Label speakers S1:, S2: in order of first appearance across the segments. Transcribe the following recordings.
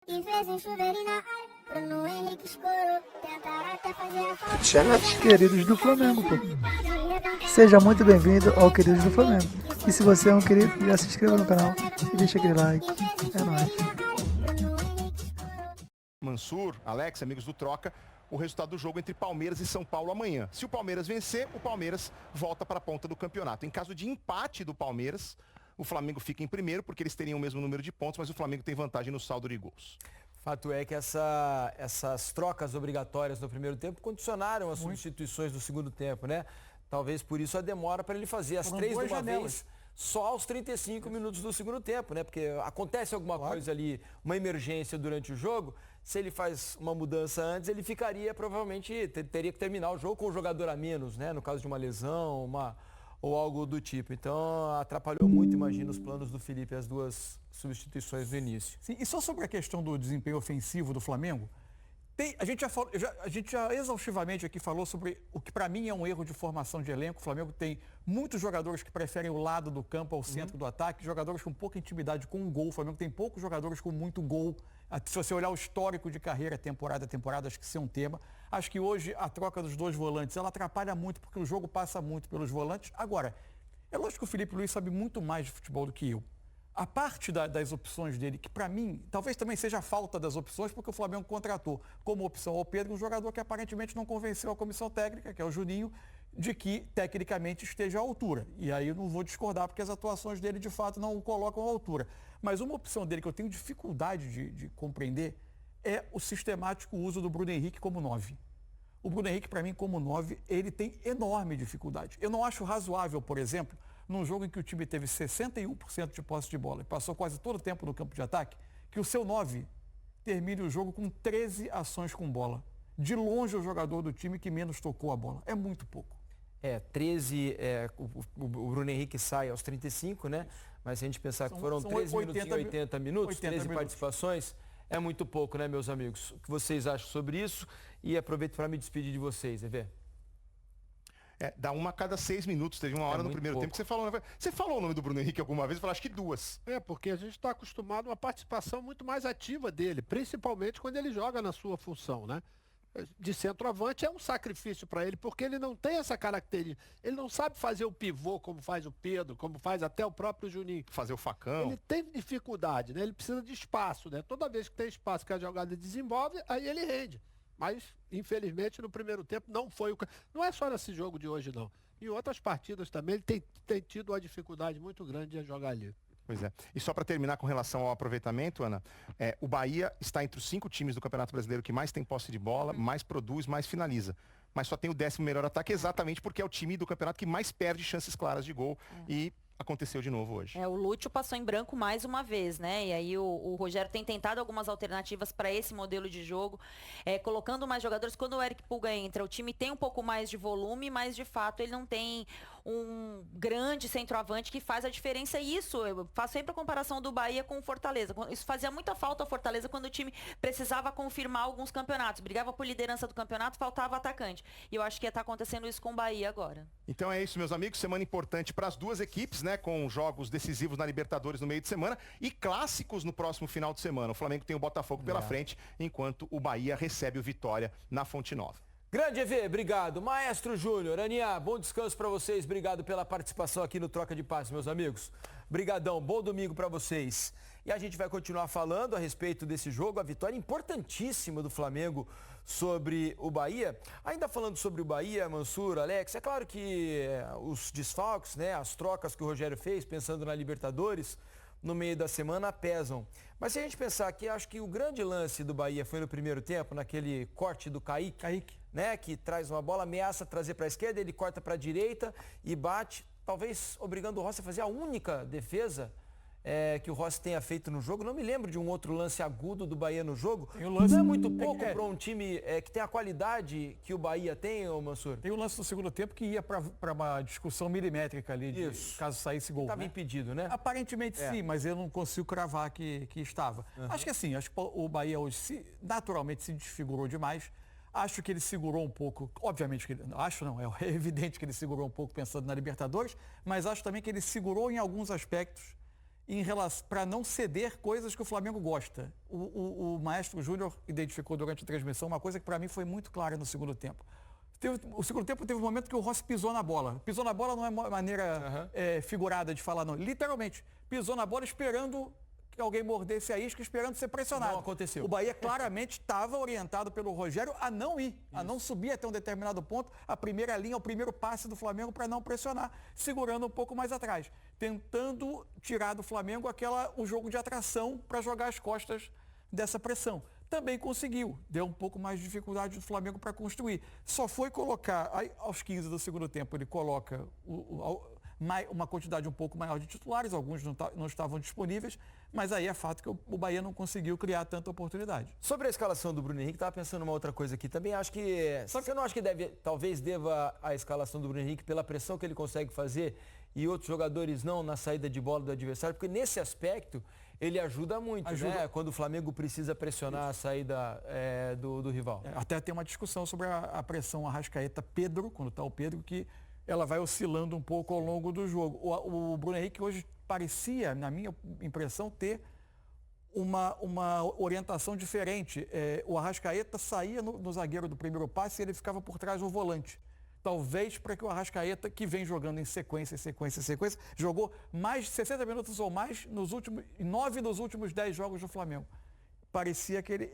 S1: E fez um chuveirinho na área, Bruno Henrique escorou, tentaram até fazer a falta.
S2: Chegados, queridos do Flamengo, pô. Seja muito bem-vindo ao Queridos do Flamengo. E se você é um querido, já se inscreva no canal e deixa aquele like. É nóis.
S3: Mansur, Alex, amigos do Troca, o resultado do jogo entre Palmeiras e São Paulo amanhã. Se o Palmeiras vencer, o Palmeiras volta para a ponta do campeonato. Em caso de empate do Palmeiras, o Flamengo fica em primeiro, porque eles teriam o mesmo número de pontos, mas o Flamengo tem vantagem no saldo de gols.
S4: Fato é que essas trocas obrigatórias no primeiro tempo condicionaram as substituições do segundo tempo, né? Talvez por isso a demora para ele fazer as três de uma vez só aos 35 minutos do segundo tempo, né? Porque acontece alguma coisa ali, uma emergência durante o jogo, se ele faz uma mudança antes, ele ficaria, provavelmente, teria que terminar o jogo com um jogador a menos, né? No caso de uma lesão, ou algo do tipo. Então, atrapalhou muito, imagino, os planos do Felipe, as duas substituições do início.
S5: Sim, e só sobre a questão do desempenho ofensivo do Flamengo, a gente já exaustivamente aqui falou sobre o que para mim é um erro de formação de elenco. O Flamengo tem muitos jogadores que preferem o lado do campo ao centro do ataque, jogadores com pouca intimidade com o gol. O Flamengo tem poucos jogadores com muito gol. Se você olhar o histórico de carreira, temporada a temporada, acho que isso é um tema. Acho que hoje a troca dos dois volantes, ela atrapalha muito, porque o jogo passa muito pelos volantes. Agora, é lógico que o Felipe Luiz sabe muito mais de futebol do que eu. A parte das opções dele, que para mim, talvez também seja a falta das opções, porque o Flamengo contratou como opção ao Pedro um jogador que aparentemente não convenceu a comissão técnica, que é o Juninho, de que tecnicamente esteja à altura. E aí eu não vou discordar, porque as atuações dele de fato não o colocam à altura. Mas uma opção dele que eu tenho dificuldade de compreender é o sistemático uso do Bruno Henrique como 9. O Bruno Henrique, para mim, como 9, ele tem enorme dificuldade. Eu não acho razoável, por exemplo, num jogo em que o time teve 61% de posse de bola e passou quase todo o tempo no campo de ataque, que o seu 9 termine o jogo com 13 ações com bola. De longe o jogador do time que menos tocou a bola. É muito pouco.
S4: 13, o Bruno Henrique sai aos 35, né? Mas se a gente pensar que foram 13 minutos em 80 minutos, 13 participações, é muito pouco, né, meus amigos? O que vocês acham sobre isso? E aproveito para me despedir de vocês, Evê.
S3: Dá uma a cada 6 minutos. Teve uma hora no primeiro tempo que você falou. Você falou o nome do Bruno Henrique alguma vez? Eu falei, acho que 2.
S6: Porque a gente está acostumado a uma participação muito mais ativa dele, principalmente quando ele joga na sua função, né? De centroavante é um sacrifício para ele, porque ele não tem essa característica. Ele não sabe fazer o pivô como faz o Pedro, como faz até o próprio Juninho.
S3: Fazer o facão.
S6: Ele tem dificuldade, né? Ele precisa de espaço, né? Toda vez que tem espaço que a jogada desenvolve, aí ele rende. Mas, infelizmente, no primeiro tempo não foi o... Não é só nesse jogo de hoje, não. Em outras partidas também ele tem tido uma dificuldade muito grande de jogar ali.
S3: Pois é. E só para terminar com relação ao aproveitamento, Ana, o Bahia está entre os 5 times do Campeonato Brasileiro que mais tem posse de bola, mais produz, mais finaliza. Mas só tem o 10º melhor ataque exatamente porque é o time do campeonato que mais perde chances claras de gol. E aconteceu de novo hoje.
S7: O Lúcio passou em branco mais uma vez, né? E aí o Rogério tem tentado algumas alternativas para esse modelo de jogo, colocando mais jogadores. Quando o Eric Pulga entra, o time tem um pouco mais de volume, mas de fato ele não tem um grande centroavante que faz a diferença. E isso, eu faço sempre a comparação do Bahia com o Fortaleza. Isso fazia muita falta ao Fortaleza quando o time precisava confirmar alguns campeonatos. Brigava por liderança do campeonato, faltava atacante. E eu acho que está acontecendo isso com o Bahia agora.
S3: Então é isso, meus amigos. Semana importante para as duas equipes, né? Com jogos decisivos na Libertadores no meio de semana e clássicos no próximo final de semana. O Flamengo tem o Botafogo pela frente, enquanto o Bahia recebe o Vitória na Fonte Nova.
S4: Grande EV, obrigado. Maestro Júnior, Aninha, bom descanso para vocês. Obrigado pela participação aqui no Troca de Passes, meus amigos. Brigadão, bom domingo para vocês. E a gente vai continuar falando a respeito desse jogo, a vitória importantíssima do Flamengo sobre o Bahia. Ainda falando sobre o Bahia, Mansur, Alex, é claro que os desfalques, né, as trocas que o Rogério fez, pensando na Libertadores, no meio da semana pesam. Mas se a gente pensar que acho que o grande lance do Bahia foi no primeiro tempo, naquele corte do Kaique, né, que traz uma bola, ameaça trazer para a esquerda, ele corta para a direita e bate, talvez obrigando o Rossi a fazer a única defesa que o Rossi tenha feito no jogo. Não me lembro de um outro lance agudo do Bahia no jogo. Não é muito pouco para um time que tem a qualidade que o Bahia tem, ô Mansur?
S5: Tem o lance do segundo tempo que ia para uma discussão milimétrica ali, caso saísse gol.
S4: Estava impedido, né?
S5: Aparentemente sim, mas eu não consigo cravar que estava. Acho que assim, acho que o Bahia hoje naturalmente se desfigurou demais. Acho que ele segurou um pouco, obviamente que é evidente que ele segurou um pouco pensando na Libertadores, mas acho também que ele segurou em alguns aspectos para não ceder coisas que o Flamengo gosta. O Maestro Júnior identificou durante a transmissão uma coisa que para mim foi muito clara no segundo tempo. O segundo tempo teve um momento que o Rossi pisou na bola. Pisou na bola não é maneira figurada de falar, não. Literalmente, pisou na bola esperando que alguém mordesse a isca, esperando ser pressionado.
S4: Não aconteceu.
S5: O Bahia claramente estava orientado pelo Rogério a não ir, a não subir até um determinado ponto, a primeira linha, o primeiro passe do Flamengo para não pressionar, segurando um pouco mais atrás, tentando tirar do Flamengo o jogo de atração para jogar as costas dessa pressão. Também conseguiu, deu um pouco mais de dificuldade do Flamengo para construir. Só foi colocar, aí, aos 15 do segundo tempo, ele coloca uma quantidade um pouco maior de titulares, alguns não estavam disponíveis, mas aí é fato que o Bahia não conseguiu criar tanta oportunidade.
S4: Sobre a escalação do Bruno Henrique, estava pensando uma outra coisa aqui também. Acho que. Você não acha que talvez deva a escalação do Bruno Henrique pela pressão que ele consegue fazer e outros jogadores não na saída de bola do adversário? Porque nesse aspecto ele ajuda muito, né? Quando o Flamengo precisa pressionar a saída do rival.
S5: Até tem uma discussão sobre a pressão Arrascaeta-Pedro, quando está o Pedro, que ela vai oscilando um pouco ao longo do jogo. O Bruno Henrique hoje parecia, na minha impressão, ter uma orientação diferente. O Arrascaeta saía no zagueiro do primeiro passe e ele ficava por trás do volante. Talvez para que o Arrascaeta, que vem jogando em sequência, jogou mais de 60 minutos ou mais nos últimos 9 dos últimos 10 jogos do Flamengo. Parecia que ele,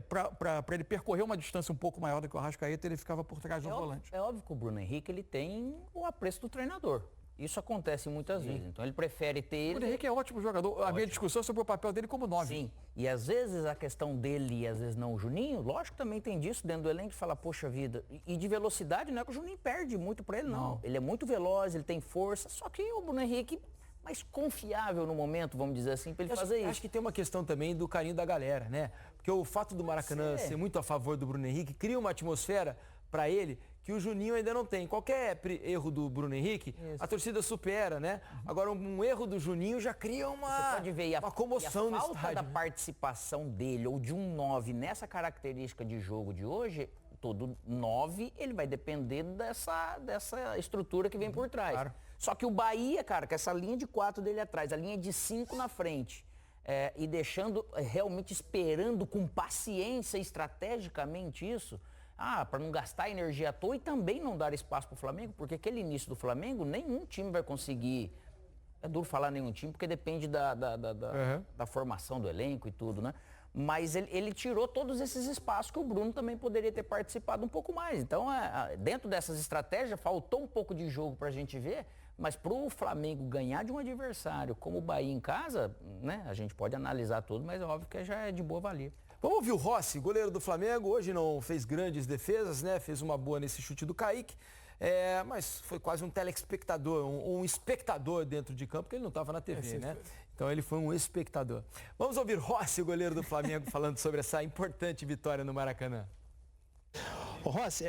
S5: para ele percorrer uma distância um pouco maior do que o Arrascaeta, ele ficava por trás do volante.
S8: É óbvio que o Bruno Henrique ele tem o apreço do treinador. Isso acontece muitas vezes. Então ele prefere ter ele.
S5: O Bruno Henrique é ótimo jogador. A minha discussão é sobre o papel dele como 9.
S8: Sim. E às vezes a questão dele e às vezes não o Juninho, lógico que também tem disso dentro do elenco de falar, poxa vida. E de velocidade não é que o Juninho perde muito para ele, não. Ele é muito veloz, ele tem força. Só que o Bruno Henrique mais confiável no momento, vamos dizer assim, para ele fazer isso.
S4: Acho que tem uma questão também do carinho da galera, né? Porque o fato do Maracanã ser muito a favor do Bruno Henrique cria uma atmosfera para ele que o Juninho ainda não tem. Qualquer erro do Bruno Henrique, a torcida supera, né? Agora, um erro do Juninho já cria uma comoção no estádio.
S8: A falta da participação dele ou de um 9 nessa característica de jogo de hoje, todo 9, ele vai depender dessa estrutura que vem por trás. Claro. Só que o Bahia, cara, com essa linha de 4 dele atrás, a linha de 5 na frente, e deixando, realmente esperando com paciência, estrategicamente isso, para não gastar energia à toa e também não dar espaço para o Flamengo, porque aquele início do Flamengo, nenhum time vai conseguir. É duro falar nenhum time, porque depende da formação do elenco e tudo, né? Mas ele tirou todos esses espaços que o Bruno também poderia ter participado um pouco mais. Então, dentro dessas estratégias, faltou um pouco de jogo para a gente ver, mas para o Flamengo ganhar de um adversário como o Bahia em casa, né? A gente pode analisar tudo, mas é óbvio que já é de boa valia.
S4: Vamos ouvir o Rossi, goleiro do Flamengo. Hoje não fez grandes defesas, né? Fez uma boa nesse chute do Kaique. Mas foi quase um telespectador, um espectador dentro de campo, porque ele não estava na TV, né? Então ele foi um espectador. Vamos ouvir Rossi, goleiro do Flamengo, falando sobre essa importante vitória no Maracanã.
S9: Ô Rossi,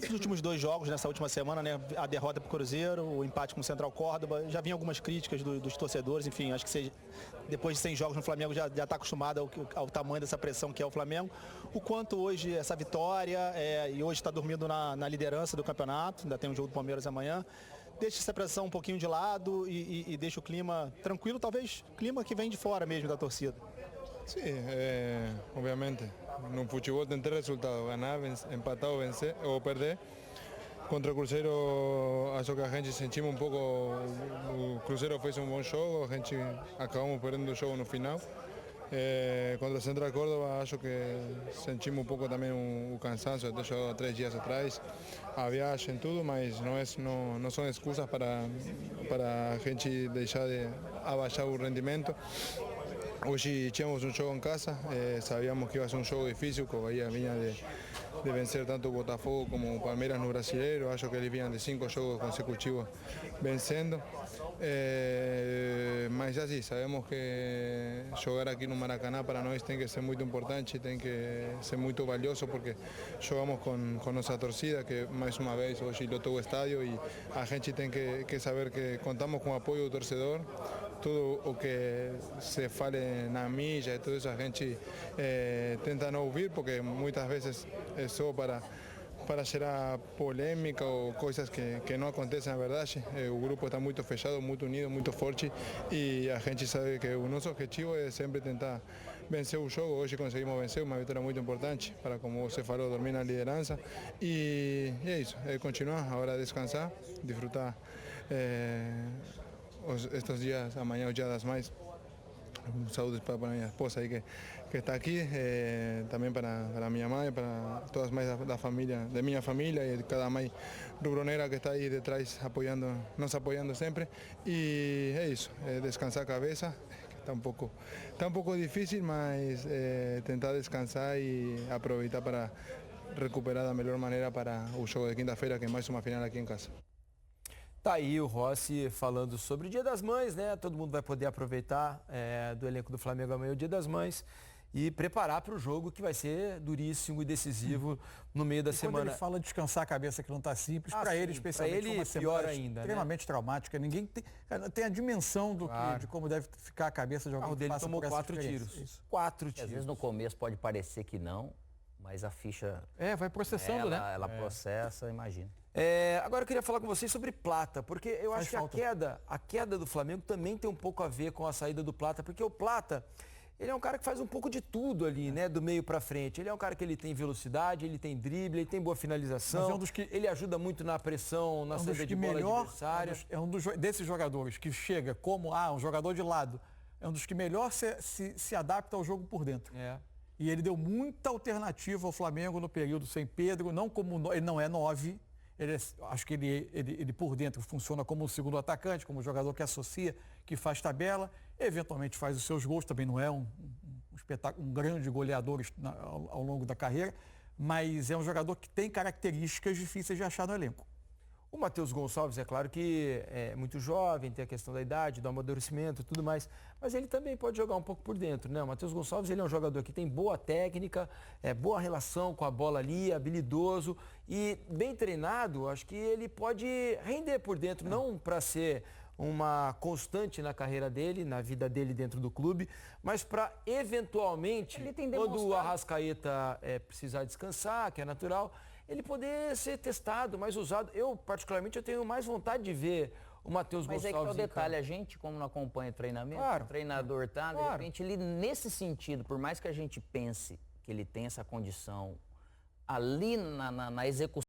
S9: nos últimos 2 jogos, nessa última semana, né, a derrota para o Cruzeiro, o empate com o Central Córdoba, já vinha algumas críticas dos torcedores, enfim, acho que você, depois de 100 jogos no Flamengo, já está acostumado ao tamanho dessa pressão que é o Flamengo. O quanto hoje essa vitória, e hoje está dormindo na liderança do campeonato, ainda tem um jogo do Palmeiras amanhã, deixa essa pressão um pouquinho de lado e deixa o clima tranquilo, talvez clima que vem de fora mesmo da torcida.
S10: Sí, obviamente. No futebol tem 3 resultados, ganar, empatar ou vencer, ou perder. Contra o Cruzeiro, acho que a gente sentimos um pouco, o Cruzeiro fez um bom jogo, a gente acabamos perdendo o jogo no final. Contra o Central Córdoba, acho que sentimos um pouco também o cansaço, até jogou 3 dias atrás, a viagem, tudo, mas não são excusas para a gente deixar de abaixar o rendimento. Hoje tínhamos um jogo em casa, sabíamos que ia ser um jogo difícil, que o Bahia vinha de vencer tanto o Botafogo como o Palmeiras no Brasileiro, acho que eles vinham de 5 jogos consecutivos vencendo, mas assim, sabemos que jogar aqui no Maracanã para nós tem que ser muito importante, tem que ser muito valioso, porque jogamos com nossa torcida, que mais uma vez hoje lotou o estádio, e a gente tem que saber que contamos com o apoio do torcedor. Tudo o que se fale na mídia e tudo isso a gente tenta não ouvir, porque muitas vezes é só para para gerar polêmica ou coisas que não acontecem na verdade. O grupo está muito fechado, muito unido, muito forte e a gente sabe que o nosso objetivo é sempre tentar vencer o jogo. Hoje conseguimos vencer, uma vitória muito importante para, como você falou, dormir na liderança e é isso, é continuar, agora descansar, desfrutar estes dias, amanhã é o Dia das Mães. Saúde para minha esposa aí que está aqui, também para minha mãe, para todas as mães da família, de minha família e de cada mãe rubro-negra que está aí detrás nos apoiando sempre. E é isso, descansar a cabeça, que está um pouco difícil, mas tentar descansar e aproveitar para recuperar da melhor maneira para o jogo de quinta-feira, que é mais uma final aqui em casa.
S4: Tá aí o Rossi falando sobre o Dia das Mães, né? Todo mundo vai poder aproveitar do elenco do Flamengo amanhã o Dia das Mães e preparar para o jogo que vai ser duríssimo e decisivo no meio da semana.
S5: Quando ele fala descansar a cabeça que não está simples, para ele especialmente
S4: pra ele,
S5: uma
S4: pior
S5: semana
S4: ainda,
S5: extremamente traumática. Ninguém tem a dimensão de como deve ficar a cabeça de alguém que
S4: dele
S5: passa
S4: tomou
S5: por essa
S4: 4
S5: experiência.
S4: tiros.
S5: Isso.
S4: 4
S8: Às
S4: tiros.
S8: vezes no começo pode parecer que não, mas a ficha
S5: Vai processando, né?
S8: ela processa, imagina.
S4: Agora eu queria falar com vocês sobre Plata, porque eu acho que a queda do Flamengo também tem um pouco a ver com a saída do Plata, porque o Plata, ele é um cara que faz um pouco de tudo ali, né, do meio para frente. Ele é um cara que ele tem velocidade, ele tem drible, ele tem boa finalização, ele ajuda muito na pressão, na saída de bola adversária.
S5: É um desses jogadores que chega como um jogador de lado, é um dos que melhor se adapta ao jogo por dentro. E ele deu muita alternativa ao Flamengo no período sem Pedro, ele não é 9. Acho que ele por dentro funciona como um segundo atacante, como um jogador que associa, que faz tabela, eventualmente faz os seus gols, também não é um grande goleador ao longo da carreira, mas é um jogador que tem características difíceis de achar no elenco.
S4: O Matheus Gonçalves, é claro que é muito jovem, tem a questão da idade, do amadurecimento e tudo mais, mas ele também pode jogar um pouco por dentro, né? O Matheus Gonçalves, ele é um jogador que tem boa técnica, boa relação com a bola ali, habilidoso e bem treinado, acho que ele pode render por dentro, não para ser uma constante na carreira dele, na vida dele dentro do clube, mas para eventualmente, quando o Arrascaeta precisar descansar, que é natural, ele poder ser testado, mais usado. Eu, particularmente, eu tenho mais vontade de ver o Matheus Gonçalves.
S8: Mas é que é o detalhe, a gente, como não acompanha o treinamento, o treinador de repente, ele, nesse sentido, por mais que a gente pense que ele tem essa condição ali na execução